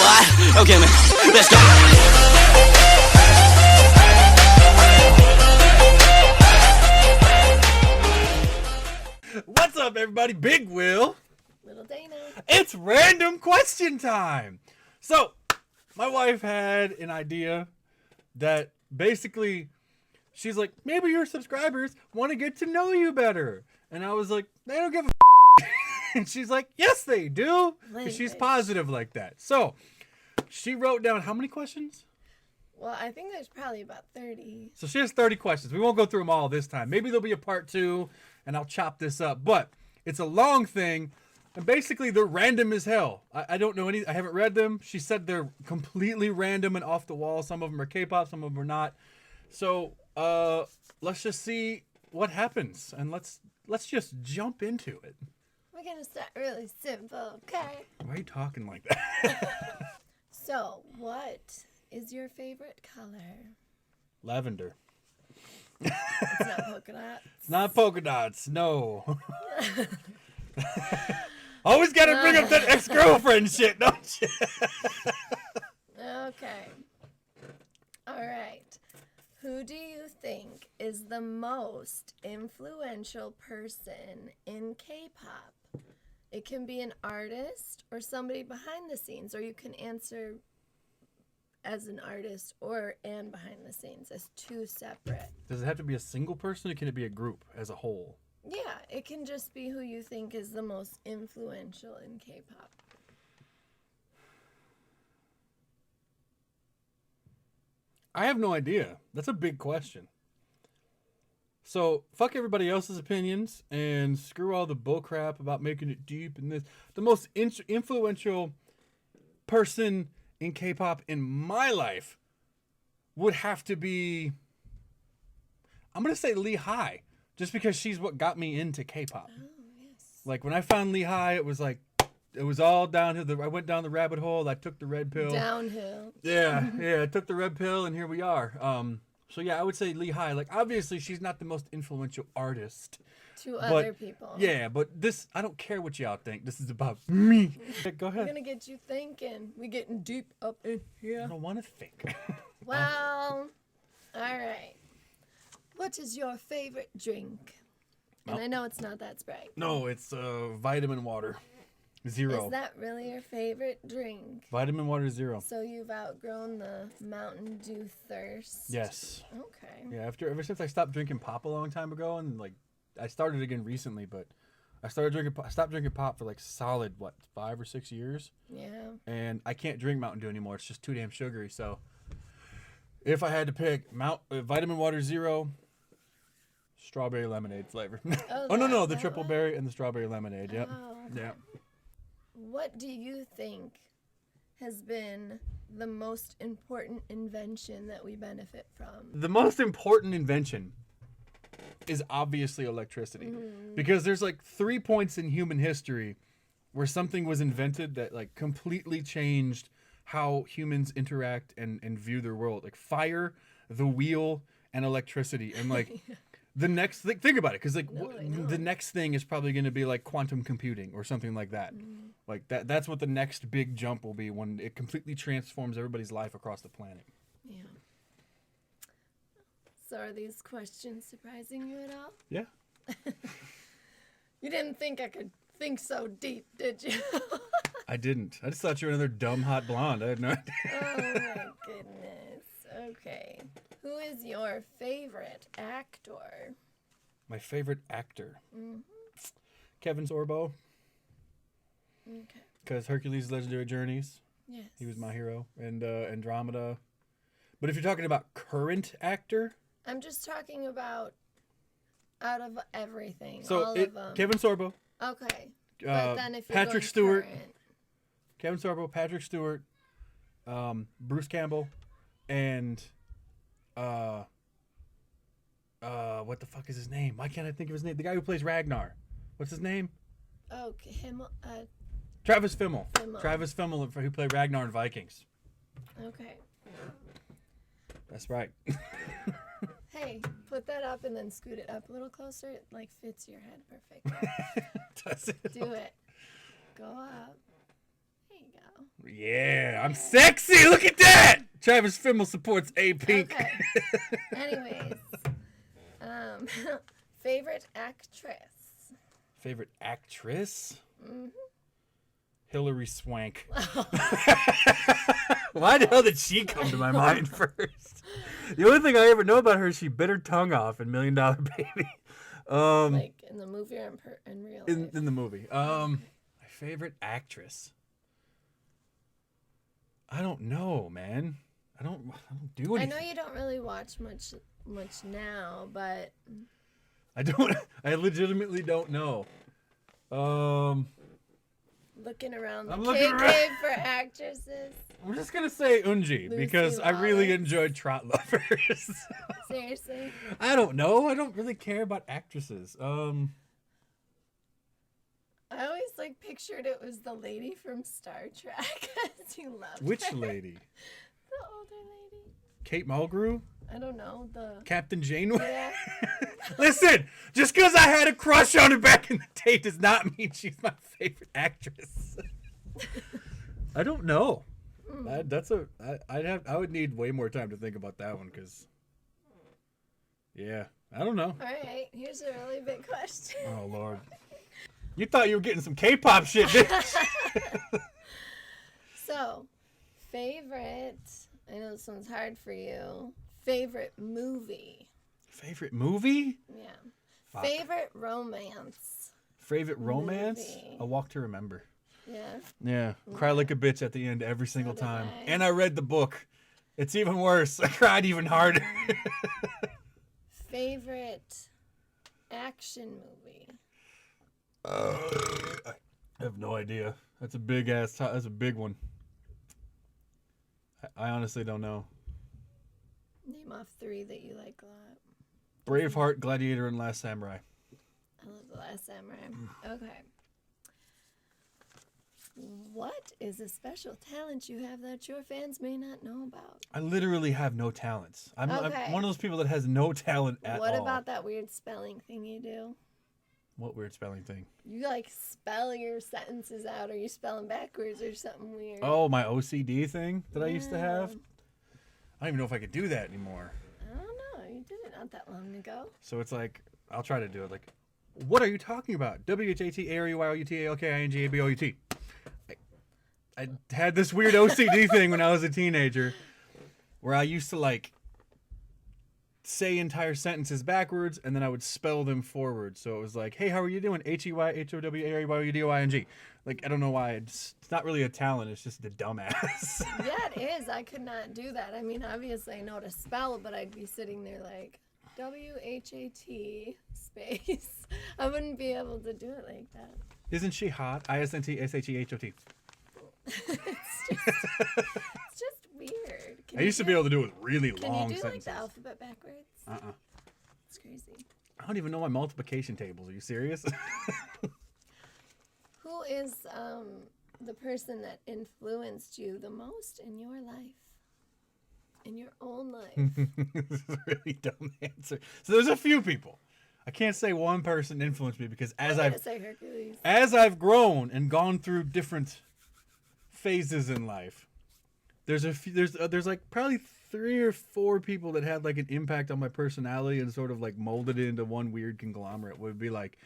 What? Okay, man. Let's go. What's up, everybody? Big Will. Little Dana. It's random question time. So, my wife had an idea that basically, she's like, maybe your subscribers want to get to know you better. And I was like, they don't give a And she's like, yes, they do. 'Cause she's positive like that. So, she wrote down how many questions? Well, I think there's probably about 30. So she has 30 questions. We won't go through them all this time. Maybe there'll be a part 2, and I'll chop this up. But it's a long thing, and basically they're random as hell. I don't know any. I haven't read them. She said they're completely random and off the wall. Some of them are K-pop, some of them are not. So let's just see what happens, and let's just jump into it. We're gonna start really simple, okay? Why are you talking like that? So, what is your favorite color? Lavender. It's not polka dots. It's not polka dots. No. Always gotta bring up that ex-girlfriend shit, don't you? Okay. All right. Who do you think is the most influential person in K-pop? It can be an artist or somebody behind the scenes, or you can answer as an artist and behind the scenes as two separate. Does it have to be a single person, or can it be a group as a whole? Yeah, it can just be who you think is the most influential in K-pop. I have no idea. That's a big question. So, fuck everybody else's opinions and screw all the bullcrap about making it deep and this. The most influential person in K-pop in my life would have to be, I'm going to say Lee Hi, just because she's what got me into K-pop. Oh, yes. Like, when I found Lee Hi, it was like, it was all downhill. I went down the rabbit hole. I took the red pill. Downhill. Yeah, I took the red pill, and here we are. So yeah, I would say Lee Hi. Like, obviously, she's not the most influential artist. To other people. Yeah, but this, I don't care what y'all think. This is about me. Go ahead. We're gonna get you thinking. We're getting deep up in here. I don't want to think. Well, all right. What is your favorite drink? And I know it's not that Sprite. No, it's vitamin water. Zero. Is that really your favorite drink? Vitamin water 0. So you've outgrown the Mountain Dew thirst? Yes. Okay. Yeah, ever since I stopped drinking pop a long time ago, and like I started again recently, but I stopped drinking pop for like solid 5 or 6 years. Yeah. And I can't drink Mountain Dew anymore. It's just too damn sugary. So if I had to pick vitamin water 0, strawberry lemonade flavor. Oh no, the triple berry and the strawberry lemonade. Yep. Oh, okay. Yeah. What do you think has been the most important invention that we benefit from? The most important invention is obviously electricity. Because there's like 3 points in human history where something was invented that like completely changed how humans interact and view their world. Like fire, the wheel, and electricity. And like the next thing, think about it, because like the next thing is probably going to be like quantum computing or something like that. Like that's what the next big jump will be, when it completely transforms everybody's life across the planet. Yeah. So are these questions surprising you at all? Yeah. You didn't think I could think so deep, did you? I didn't. I just thought you were another dumb hot blonde. I had no idea. Oh my goodness. Okay. Who is your favorite actor? My favorite actor. Kevin Sorbo. Okay. Because Hercules' Legendary Journeys. Yes. He was my hero. And Andromeda. But if you're talking about current actor. I'm just talking about out of everything. So all of them. Kevin Sorbo. Okay. But then if you're Patrick going Stewart. current, Kevin Sorbo, Patrick Stewart, Bruce Campbell, and what the fuck is his name? Why can't I think of his name? The guy who plays Ragnar. What's his name? okay, him. Travis Fimmel. Fimmel. Travis Fimmel, who played Ragnar in Vikings. Okay. That's right. Hey, put that up and then scoot it up a little closer. It like fits your head perfect. Does it? Do it. Go up. There you go. Yeah. I'm sexy. Look at that. Travis Fimmel supports A Pink. Okay. Anyways, favorite actress. Favorite actress? Mm-hmm. Hilary Swank. Why the hell did she come to my mind first? The only thing I ever know about her is she bit her tongue off in $1 Million Baby. Like in the movie or in real life? In the movie. My favorite actress. I don't know, man. I don't do anything. I know you don't really watch much now, but I legitimately don't know. Looking around the I'm looking cave for actresses. I'm just gonna say Unji Lucy because I really Lawless. enjoyed Trot Lovers. Seriously? I don't know. I don't really care about actresses. I always like pictured it was the lady from Star Trek. You loved Which her. lady? The older lady. Kate Mulgrew? I don't know. The Captain Janeway? yeah. Listen, just because I had a crush on her back in the day does not mean she's my favorite actress. I don't know. I would need way more time to think about that one because, yeah, I don't know. All right. Here's a really big question. Oh Lord, you thought you were getting some K-pop shit, bitch. So, favorite. I know this one's hard for you. Favorite movie. Favorite movie? Yeah. Fuck. Favorite romance. Favorite romance? Movie. A Walk to Remember. Yeah. Yeah, cry like a bitch at the end every single did time. I. And I read the book. It's even worse. I cried even harder. Favorite action movie. I have no idea. That's a big ass. That's a big one. I honestly don't know. Name off 3 that you like a lot. Braveheart, Gladiator, and Last Samurai. I love The Last Samurai. Okay. What is a special talent you have that your fans may not know about? I literally have no talents. I'm Okay. one of those people that has no talent at all. What about that weird spelling thing you do? What weird spelling thing? You like spell your sentences out, or you spell them backwards, or something weird. Oh, my OCD thing that I used to have? Yeah. I don't even know if I could do that anymore. I don't know. You did it not that long ago. So it's like, I'll try to do it. Like, what are you talking about? WHATAREYOUTALKINGABOUT. I had this weird OCD thing when I was a teenager where I used to like say entire sentences backwards and then I would spell them forward. So it was like, hey, how are you doing? HEYHOWAREYOUDING. Like, I don't know why. It's not really a talent. It's just a dumbass. Yeah, it is. I could not do that. I mean, obviously I know to spell, but I'd be sitting there like WHAT space. I wouldn't be able to do it like that. Isn't she hot? ISNTSHEHOT. It's just weird. I used to be able to do it with really Can long you do sentences. like the alphabet backwards? It's crazy. I don't even know my multiplication tables. Are you serious? Who is the person that influenced you the most in your life? In your own life? This is a really dumb answer. So there's a few people. I can't say one person influenced me because I'm gonna say Hercules. as I've grown and gone through different phases in life, there's like probably 3 or 4 people that had like an impact on my personality and sort of like molded it into one weird conglomerate. Would be like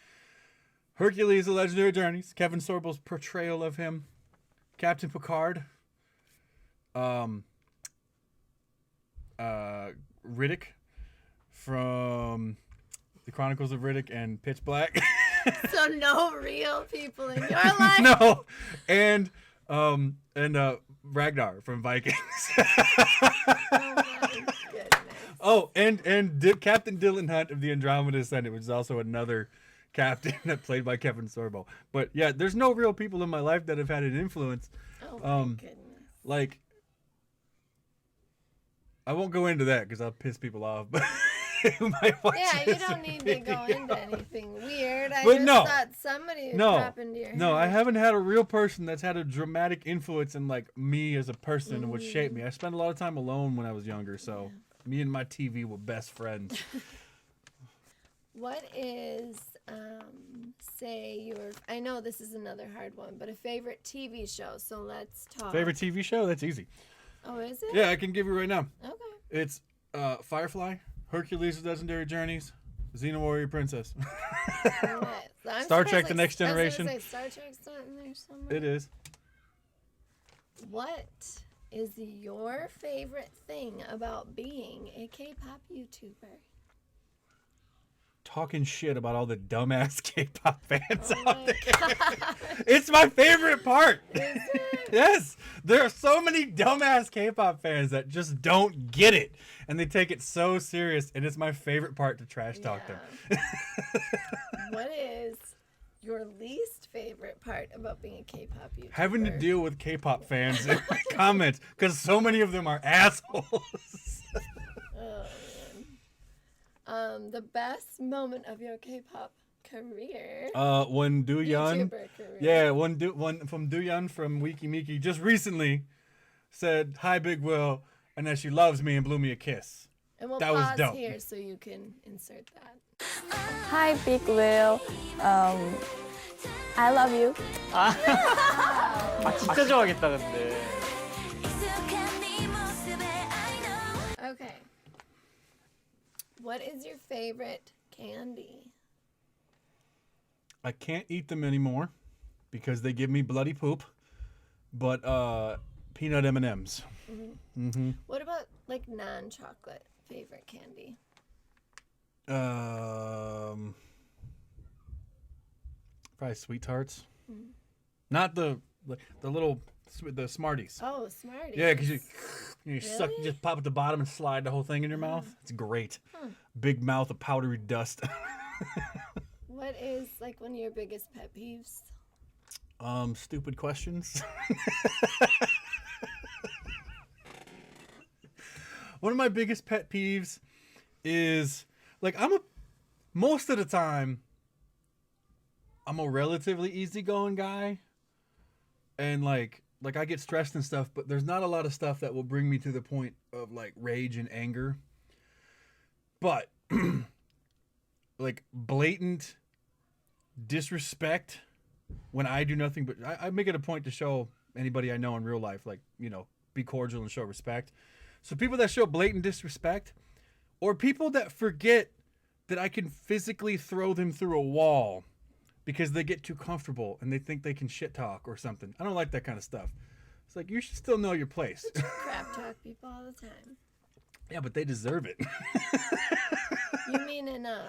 Hercules, The Legendary Journeys, Kevin Sorbo's portrayal of him, Captain Picard, Riddick from The Chronicles of Riddick and Pitch Black. So no real people in your life? No, and Ragnar from Vikings. Oh my goodness. Oh, and Captain Dylan Hunt of the Andromeda Ascendant, which is also another captain that played by Kevin Sorbo. But yeah, there's no real people in my life that have had an influence. Oh my goodness. Like, I won't go into that because I'll piss people off. But who might watch Yeah, you this don't need to go video. into anything weird. I But just no. thought somebody would No, pop into your head. no, I haven't had a real person that's had a dramatic influence in like me as a person and what shaped me. I spent a lot of time alone when I was younger, so me and my TV were best friends. What is say your. I know this is another hard one, but a favorite TV show. So let's talk. Favorite TV show? That's easy. Oh, is it? Yeah, I can give you right now. Okay. It's Firefly, Hercules' Legendary Journeys, Xena Warrior Princess. Star Trek: The Next Generation. I was gonna say, Star Trek's not in there somewhere. It is. What is your favorite thing about being a K-pop YouTuber? Talking shit about all the dumbass K-pop fans Oh out my there. God. It's my favorite part. Is it? Yes, there are so many dumbass K-pop fans that just don't get it, and they take it so serious, and it's my favorite part to trash talk them. What is your least favorite part about being a K-pop YouTuber? Having to deal with K-pop fans in my comments, because so many of them are assholes. Oh, man. The best moment of your K-pop career. When Do-yeon, YouTuber career. yeah, one from Do-yeon from Wiki Miki just recently said, "Hi, Big Will," and that she loves me and blew me a kiss. And we'll that was pause dope. here so you can insert that. Hi, Big Will. I love you. 아 진짜 좋아하겠다 근데. Okay. What is your favorite candy? I can't eat them anymore because they give me bloody poop. But peanut M&Ms. What about like non-chocolate favorite candy? Probably Sweet Tarts. Not the little the Smarties. Oh, Smarties. Yeah, because you suck, Really? just pop at the bottom and slide the whole thing in your mouth. It's great. Big mouth of powdery dust. What is like one of your biggest pet peeves? Stupid questions. One of my biggest pet peeves is like most of the time I'm a relatively easygoing guy, and like I get stressed and stuff, but there's not a lot of stuff that will bring me to the point of like rage and anger. But like blatant disrespect when I do nothing but I make it a point to show anybody I know in real life, like, you know, be cordial and show respect. So people that show blatant disrespect, or people that forget that I can physically throw them through a wall because they get too comfortable and they think they can shit talk or something. I don't like that kind of stuff. It's like, you should still know your place. Crap talk people all the time. Yeah, but they deserve it. You mean in a?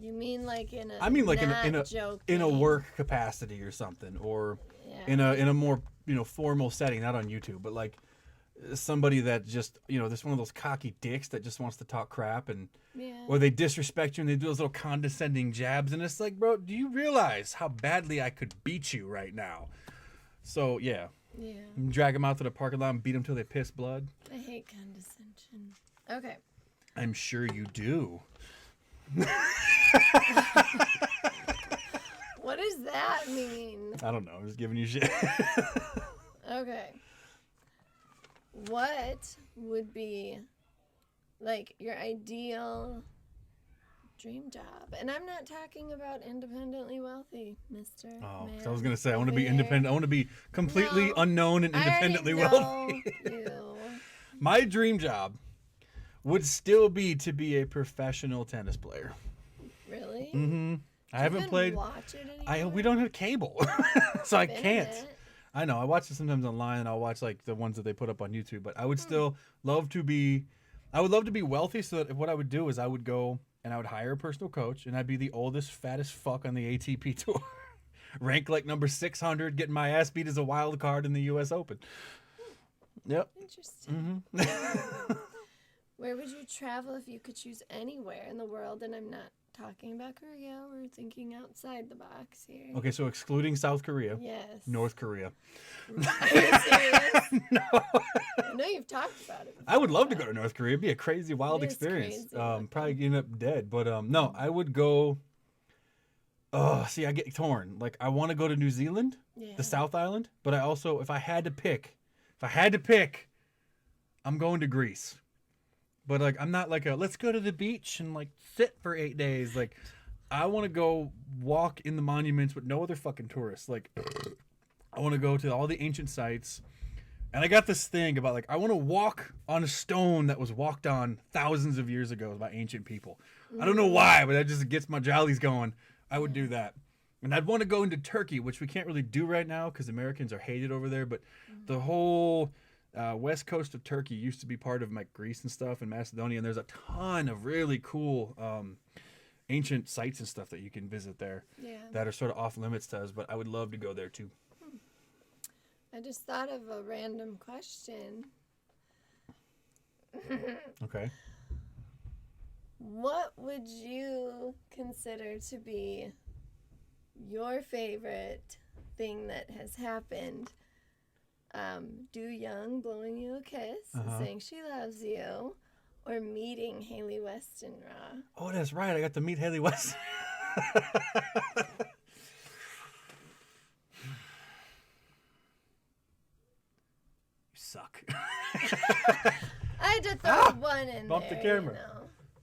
You mean like in a? I mean like not in a joking. work capacity or something, or Yeah. in a more, you know, formal setting, not on YouTube, but like somebody that just, you know, there's one of those cocky dicks that just wants to talk crap, and Yeah. or they disrespect you and they do those little condescending jabs, and it's like, bro, do you realize how badly I could beat you right now? So yeah, Yeah. drag them out to the parking lot and beat them till they piss blood. I hate condescension. Okay. I'm sure you do. What does that mean? I don't know. I'm just giving you shit. Okay. What would be like your ideal dream job? And I'm not talking about independently wealthy, Mr. Oh, Man 'cause I was gonna say I want to over be here. independent. I want to be completely No, unknown and I already independently know wealthy. you. My dream job would still be to be a professional tennis player. Really? Mm-hmm. I haven't Even played. Watch it anymore? We don't have cable, so I Been in can't. it. I know. I watch it sometimes online, and I'll watch like the ones that they put up on YouTube. But I would still love to be. I would love to be wealthy, so that what I would do is I would go and I would hire a personal coach, and I'd be the oldest, fattest fuck on the ATP tour, rank like number 600, getting my ass beat as a wild card in the U.S. Open. Yep. Interesting. Mm-hmm. Where would you travel if you could choose anywhere in the world? And I'm not talking about Korea. We're thinking outside the box here. Okay, so excluding South Korea, Yes. North Korea. Are you serious? No. I know you've talked about it before. I would love to go to North Korea. It'd be a crazy, wild It is experience. crazy looking. Probably end up dead, but no, I would go. Oh, see, I get torn. Like, I want to go to New Zealand, Yeah. the South Island, but I also, if I had to pick, I'm going to Greece, But like, I'm not like let's go to the beach and like sit for 8 days. Like, I want to go walk in the monuments with no other fucking tourists. Like, I want to go to all the ancient sites. And I got this thing about like, I want to walk on a stone that was walked on thousands of years ago by ancient people. I don't know why, but that just gets my jollies going. I would do that. And I'd want to go into Turkey, which we can't really do right now because Americans are hated over there. But the whole west coast of Turkey used to be part of like Greece and stuff and Macedonia. And there's a ton of really cool ancient sites and stuff that you can visit there that are sort of off limits to us. But I would love to go there too. I just thought of a random question. Okay. What would you consider to be your favorite thing that has happened? Do Young blowing you a kiss, saying she loves you, or meeting Haley Westenra? Oh, that's right. I got to meet Haley West. Suck. I had to throw one in Bump there, the camera.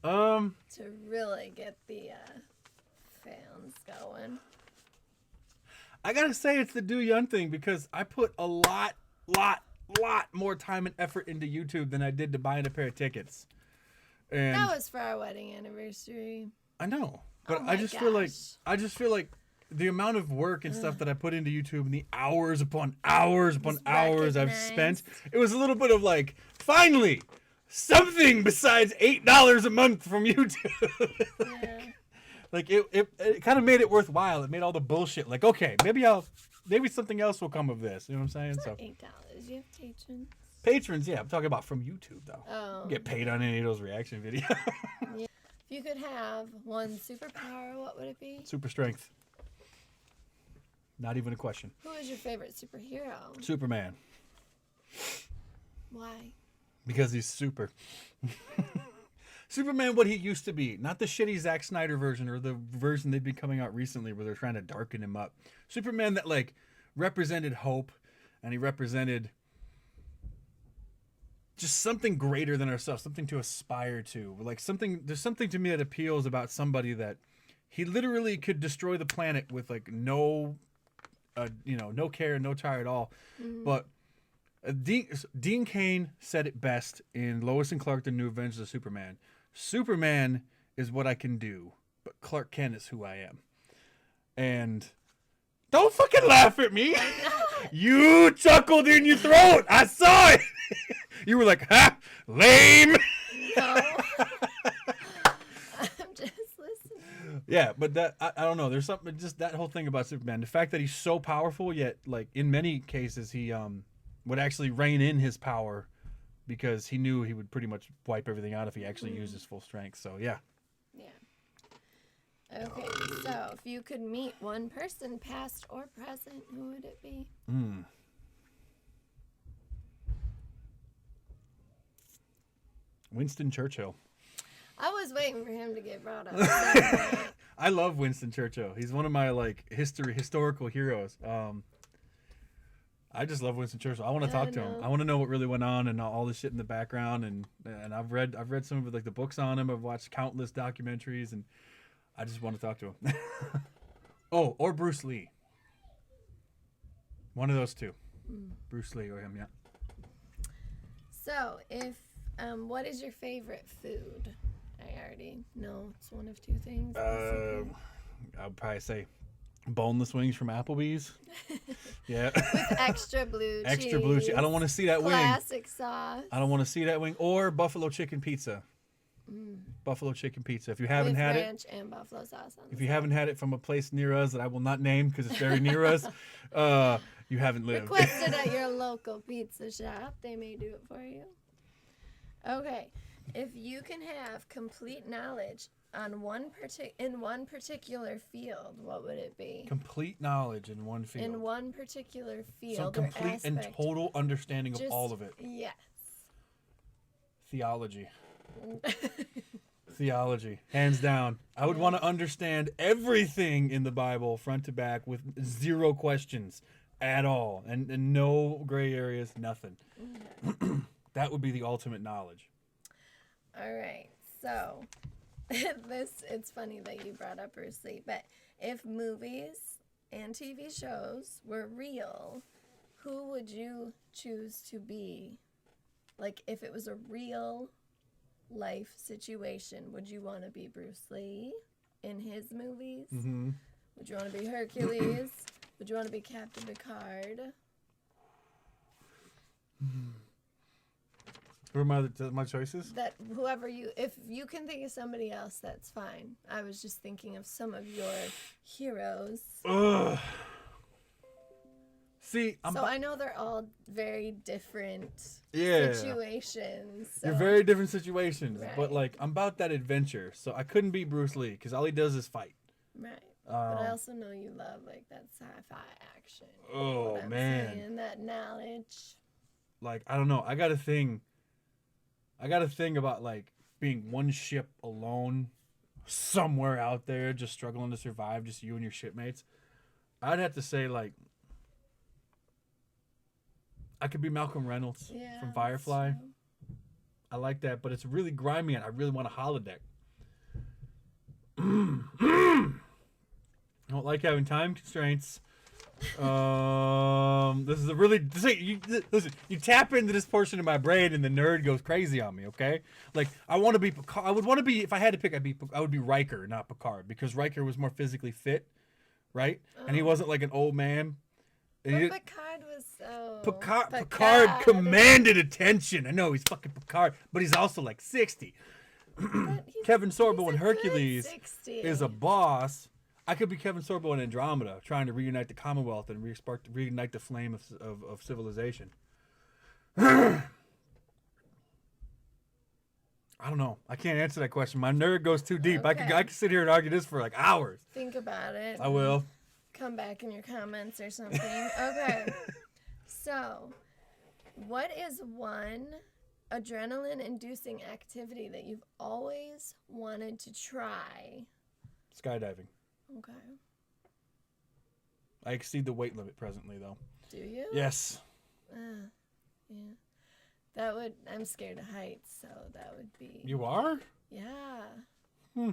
you know, to really get the fans going. I gotta say it's the Do Young thing because I put a lot more time and effort into YouTube than I did to buying a pair of tickets. And That was for our wedding anniversary. I know, but Oh I my just feel like gosh. the amount of work and stuff that I put into YouTube and the hours upon hours upon hours I've spent, it was a little bit of like, finally, something besides $8 a month from YouTube. Yeah. Like it kind of made it worthwhile. It made all the bullshit like, okay, maybe something else will come of this. You know what I'm saying? It's So not $8. You have patrons. patrons, yeah, I'm talking about from YouTube though. Oh. You get paid on any of those reaction videos. If you could have one superpower, what would it be? Super strength. Not even a question. Who is your favorite superhero? Superman. Why? Because he's super. Superman, what he used to be, not the shitty Zack Snyder version or the version they've been coming out recently where they're trying to darken him up. Superman that like represented hope, and he represented just something greater than ourselves, something to aspire to. Like there's something to me that appeals about somebody that he literally could destroy the planet with like no care, no tire at all. But Dean Cain said it best in Lois and Clark: The New Adventures of Superman. Superman is what I can do, but Clark Kent is who I am. And don't fucking laugh at me. You chuckled in your throat. I saw it. You were like, ha, lame. No. I'm just listening. Yeah, but that I don't know. There's something, just that whole thing about Superman. The fact that he's so powerful, yet like in many cases he would actually rein in his power because he knew he would pretty much wipe everything out if he actually used his full strength. So yeah. Yeah. Okay, so if you could meet one person, past or present, who would it be? Winston Churchill. I was waiting for him to get brought up. I love Winston Churchill. He's one of my like historical heroes. I just love Winston Churchill. I want to talk to him. I want to know what really went on and all the shit in the background. And I've read some of like the books on him. I've watched countless documentaries, and I just want to talk to him. Oh, or Bruce Lee. One of those two. Bruce Lee or him, yeah. So, if what is your favorite food? I already know it's one of two things. I'll probably say boneless wings from Applebee's. Yeah. With extra blue cheese. Extra blue cheese. I don't want to see that wing. Classic sauce. I don't want to see that wing. Or buffalo chicken pizza. Buffalo chicken pizza. If you haven't had it, ranch and buffalo sauce on if you haven't had it from a place near us that I will not name because it's very near us, you haven't lived. Request it at your local pizza shop. They may do it for you. Okay. If you can have complete knowledge on in one particular field, what would it be? Complete knowledge in one field. In one particular field. So complete and total understanding of all of it. Yes. Theology. Theology, hands down. I would want to understand everything in the Bible front to back with zero questions at all, and no gray areas, nothing. That would be the ultimate knowledge. All right. So, it's funny that you brought up Bruce Lee, but if movies and TV shows were real, who would you choose to be? Like, if it was a real life situation, would you want to be Bruce Lee in his movies? Mm-hmm. Would you want to be Hercules? Would you want to be Captain Picard? Who are my choices? That whoever if you can think of somebody else, that's fine. I was just thinking of some of your heroes. Ugh. See, I know they're all very different Yeah. situations. So. You're very different situations, Right. but like I'm about that adventure, so I couldn't be Bruce Lee because all he does is fight. Right. But I also know you love like that sci-fi action. You know Oh, what I'm man. saying? That knowledge. Like I don't know, I got a thing about like being one ship alone somewhere out there, just struggling to survive, just you and your shipmates. I'd have to say like I could be Malcolm Reynolds from Firefly. That's true. I like that, but it's really grimy and I really want a holodeck. I don't like having time constraints. This is a really listen. You tap into this portion of my brain, and the nerd goes crazy on me. Okay, like I want to be. I would want to be if I had to pick. I would be Riker, not Picard, because Riker was more physically fit, right? And he wasn't like an old man. But Picard was so. Picard commanded attention. I know he's fucking Picard, but he's also like 60. Kevin Sorbo in Hercules is a boss. I could be Kevin Sorbo in Andromeda, trying to reunite the Commonwealth and reignite the flame of civilization. I don't know. I can't answer that question. My nerd goes too deep. Okay. I could sit here and argue this for like hours. Think about it. I will. Come back in your comments or something. Okay. So, what is one adrenaline-inducing activity that you've always wanted to try? Skydiving. Okay. I exceed the weight limit presently, though. Do you? Yes. Yeah. I'm scared of heights, so that would be. You are? Yeah. Hmm.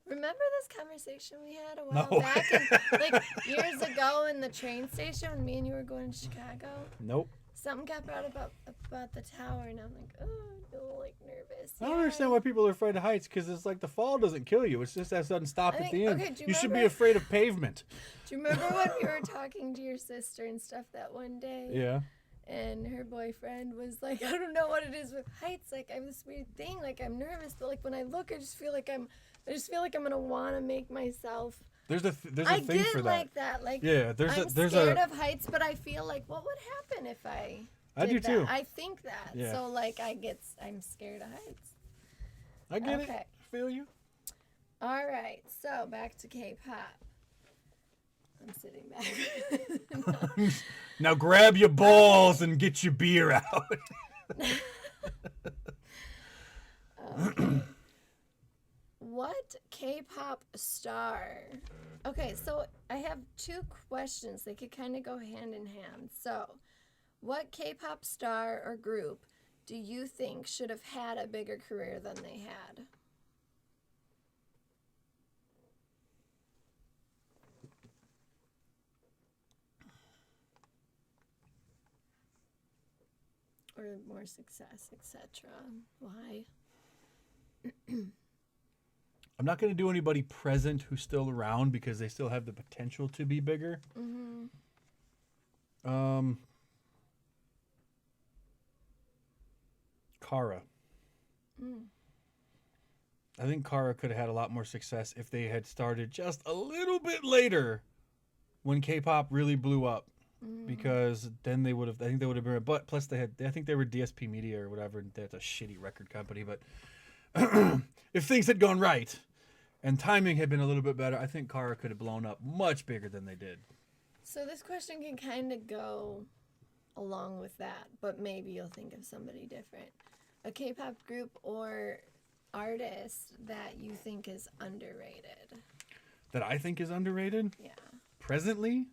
Remember this conversation we had a while No. back, like years ago in the train station when me and you were going to Chicago? Nope. Something got brought about the tower, and I'm like, oh, I'm a little like nervous. I don't understand why people are afraid of heights, because it's like the fall doesn't kill you. It's just that sudden stop at the end. Okay, do you should be remember- afraid of pavement. Do you remember when we were talking to your sister and stuff that one day? Yeah. And her boyfriend was like, I don't know what it is with heights. Like I have this weird thing. Like I'm nervous, but like when I look, I just feel like I'm gonna want to make myself. There's a thing I for get that. like that. Like Yeah, I'm scared of heights, but I feel like what would happen if I did do that? too. I think that. Yeah. So like I'm scared of heights. I get it. Okay. Feel you. All right. So back to K-pop. I'm sitting back. Now grab your balls and get your beer out. Okay. What K-pop star? Okay, so I have two questions. They could kind of go hand in hand. So, what K-pop star or group do you think should have had a bigger career than they had? Or more success, etc. Why? I'm not going to do anybody present who's still around because they still have the potential to be bigger. Kara. I think Kara could have had a lot more success if they had started just a little bit later when K-pop really blew up. Because then I think they would have been, but plus I think they were DSP Media or whatever, and that's a shitty record company, but if things had gone right and timing had been a little bit better, I think Kara could have blown up much bigger than they did. So this question can kind of go along with that, but maybe you'll think of somebody different. A K-pop group or artist that you think is underrated. That I think is underrated? Yeah. Presently?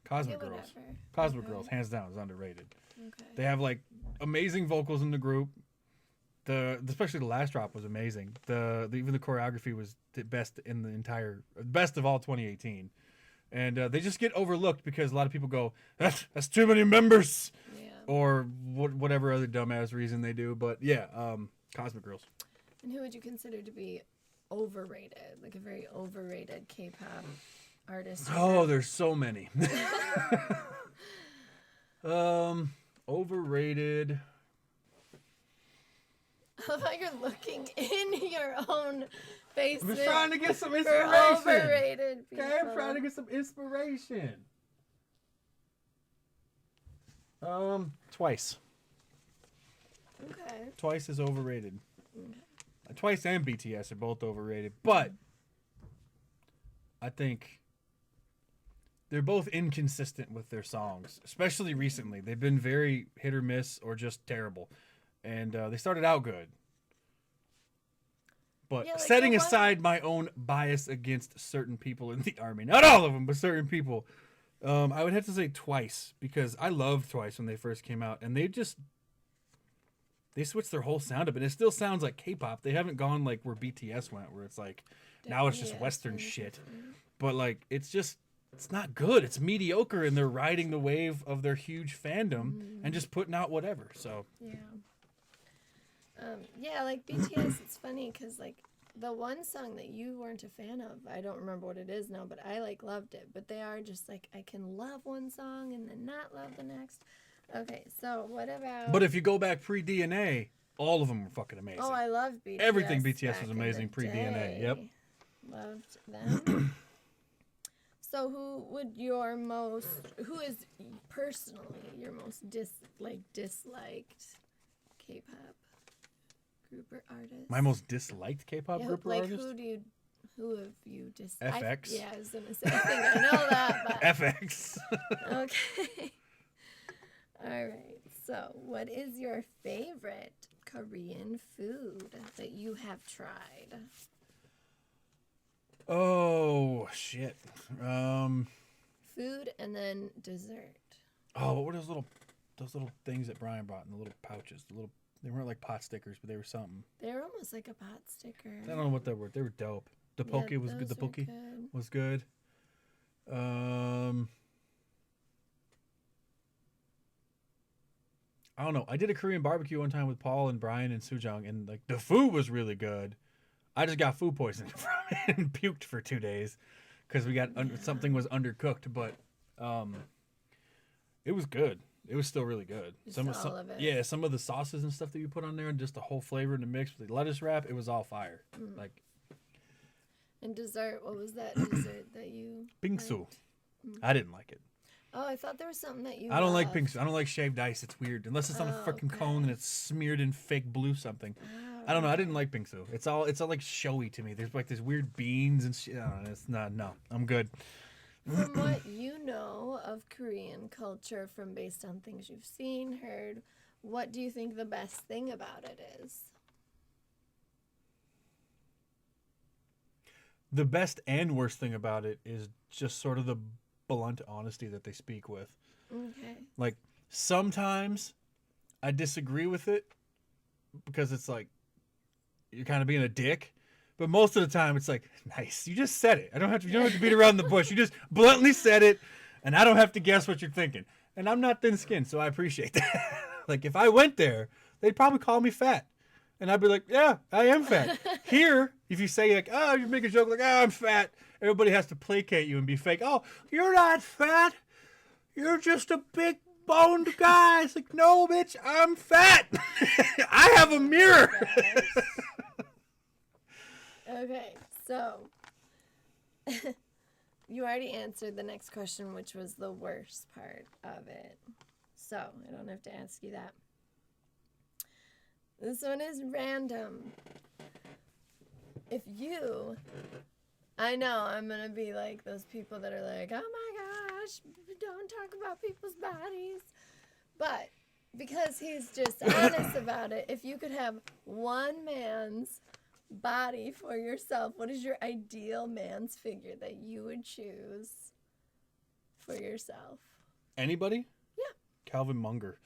Cosmic Yeah, Girls. whatever. Cosmic Okay. Girls, hands down, is underrated. Okay. They have like amazing vocals in the group. especially the last drop was amazing. Even the choreography was the best best of all 2018. And they just get overlooked because a lot of people go, that's too many members. Yeah. Or whatever other dumbass reason they do. But yeah, Cosmic Girls. And who would you consider to be overrated? Like a very overrated K-pop artist? Oh, there's so many. Overrated. I love how you're looking in your own face. I'm just trying to get some for inspiration. overrated people. Okay, I'm trying to get some inspiration. Twice. Okay. Twice is overrated. Twice and BTS are both overrated, but I think they're both inconsistent with their songs, especially recently. They've been very hit or miss or just terrible. And they started out good. But Yeah, like setting the one- aside my own bias against certain people in the army, not all of them, but certain people, I would have to say Twice, because I loved Twice when they first came out, and they switched their whole sound up, and it still sounds like K-pop. They haven't gone like where BTS went, where it's like, now it's just Yeah, Western it's shit. different. But like, it's not good. It's mediocre, and they're riding the wave of their huge fandom and just putting out whatever. So Yeah. Yeah, like BTS, it's funny because like the one song that you weren't a fan of, I don't remember what it is now, but I like loved it. But they are just like, I can love one song and then not love the next. Okay, so what about? But if you go back pre-DNA, all of them were fucking amazing. Oh, I love BTS. Everything BTS back was in amazing the pre-DNA. day. Yep. Loved them. So who is personally your most disliked K-pop group or artist? My most disliked K-pop group or like artist? who have you disliked? FX. Yeah, I was gonna say, I think I know that, but FX. okay. All right. So, what is your favorite Korean food that you have tried? Oh shit. Food and then dessert. Oh, what were those little things that Brian brought in the little pouches? They weren't like pot stickers, but they were something. They're almost like a pot sticker. I don't know what they were. They were dope. The poke was good. The those are poke good. was good. I don't know. I did a Korean barbecue one time with Paul and Brian and Sujong, and like the food was really good. I just got food poisoning from it and puked for 2 days because we got something was undercooked, but it was good. It was still really good. Just all of it. Yeah, some of the sauces and stuff that you put on there, and just the whole flavor in the mix with the lettuce wrap, it was all fire. Like And dessert, what was that dessert that you bingsu. liked? I didn't like it. Oh, I thought there was something that you I don't like loved. bingsu. I don't like shaved ice. It's weird unless it's on a Oh, freaking okay. cone and it's smeared in fake blue something. Oh, I don't know. I didn't like bingsu. It's all like showy to me. There's like these weird beans and shit. It's not. No, I'm good. From what you know of Korean culture, from based on things you've seen, heard, what do you think the best thing about it is? The best and worst thing about it is just sort of the blunt honesty that they speak with. Okay. Like sometimes I disagree with it because it's like you're kind of being a dick. But most of the time it's like, nice, you just said it. You don't have to beat around the bush. You just bluntly said it, and I don't have to guess what you're thinking. And I'm not thin-skinned, so I appreciate that. Like if I went there, they'd probably call me fat. And I'd be like, yeah, I am fat. Here, if you say like, oh, you make a joke like, oh, I'm fat, everybody has to placate you and be fake. Oh, you're not fat. You're just a big boned guy. It's like, no, bitch, I'm fat. I have a mirror. Okay, so you already answered the next question, which was the worst part of it. So I don't have to ask you that. This one is random. I know I'm going to be like those people that are like, oh my gosh, don't talk about people's bodies. But because he's just honest about it, if you could have one man's body for yourself, what is your ideal man's figure that you would choose for yourself? Anybody? Yeah. Calvin Munger.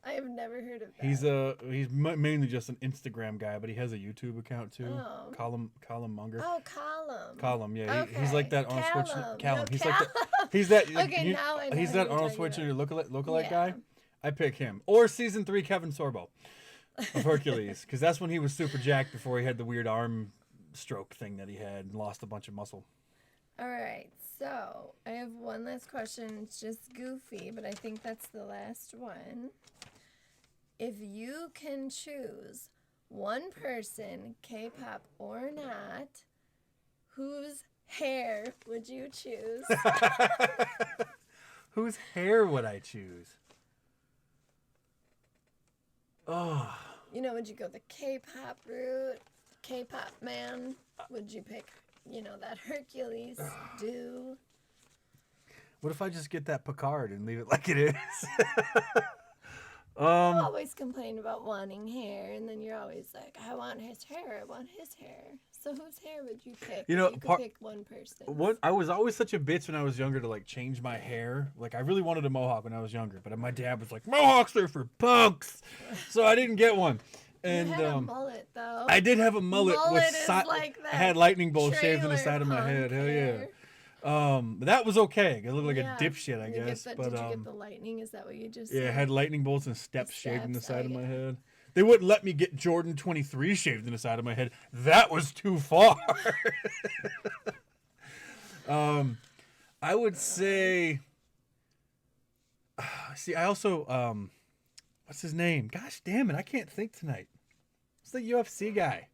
I have never heard of that. He's mainly just an Instagram guy, but he has a YouTube account too. Oh. Column Munger. Oh, Column. Column, yeah. Okay. He's like that Arnold Schwarzenegger. Callum. No, He's Callum. like that. He's that. Okay, now I know He's who that you're Arnold talking Schwarzenegger lookalike Yeah. guy. I pick him or season 3 Kevin Sorbo of Hercules, because that's when he was super jacked before he had the weird arm stroke thing that he had and lost a bunch of muscle. All right, so I have one last question. It's just goofy, but I think that's the last one. If you can choose one person, K-pop or not, whose hair would you choose? Whose hair would I choose? Oh, You know, would you go the K-pop route? K-pop man? Would you pick, that Hercules do? what if I just get that Picard and leave it like it is? You always complain about wanting hair, and then you're always like, I want his hair, I want his hair. So whose hair would you pick? You know, if you could pick one person. I was always such a bitch when I was younger to like change my hair. Like I really wanted a mohawk when I was younger, but my dad was like, mohawks are for punks, so I didn't get one. And you had a mullet though. I did have a mullet with is like I had lightning bolts shaved in the trailer side of my head. punk Hell hair. yeah. But that was okay. I looked like Yeah. a dipshit, I You get guess. the- But did you get the lightning? Is that what you just yeah, I said? had lightning bolts and steps shaved in the steps, side of okay. my head. They wouldn't let me get Jordan 23 shaved in the side of my head. That was too far. I would say. See, I also what's his name? Gosh damn it, I can't think tonight. It's the UFC guy,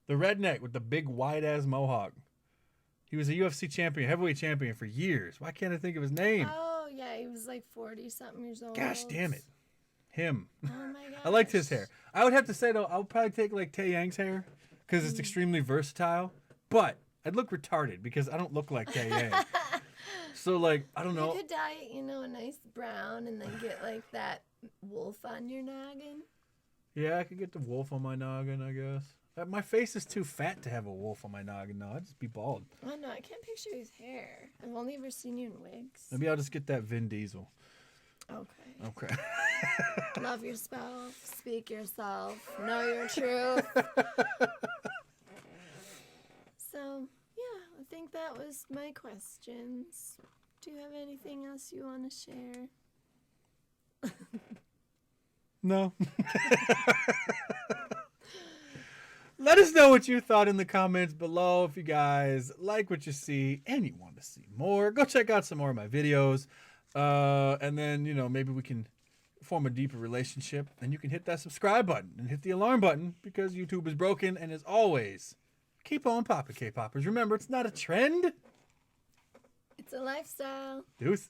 the redneck with the big wide ass mohawk. He was a UFC champion, heavyweight champion for years. Why can't I think of his name? Oh yeah, he was like 40-something years old. Gosh damn it, him. Oh my gosh. I liked his hair. I would have to say though, I would probably take like Tae Yang's hair because it's extremely versatile. But I'd look retarded because I don't look like Tae Yang. So like I don't know. You could dye it, a nice brown, and then get like that wolf on your noggin. Yeah, I could get the wolf on my noggin, I guess. My face is too fat to have a wolf on my noggin. No, I'd just be bald. Oh no, I can't picture his hair. I've only ever seen you in wigs. Maybe I'll just get that Vin Diesel. Okay. Okay. Love yourself. Speak yourself. Know your truth. So, yeah, I think that was my questions. Do you have anything else you want to share? No. Let us know what you thought in the comments below. If you guys like what you see and you want to see more, go check out some more of my videos. And then, maybe we can form a deeper relationship. And you can hit that subscribe button and hit the alarm button because YouTube is broken. And as always, keep on popping, K-Poppers. Remember, it's not a trend. It's a lifestyle. Deuces.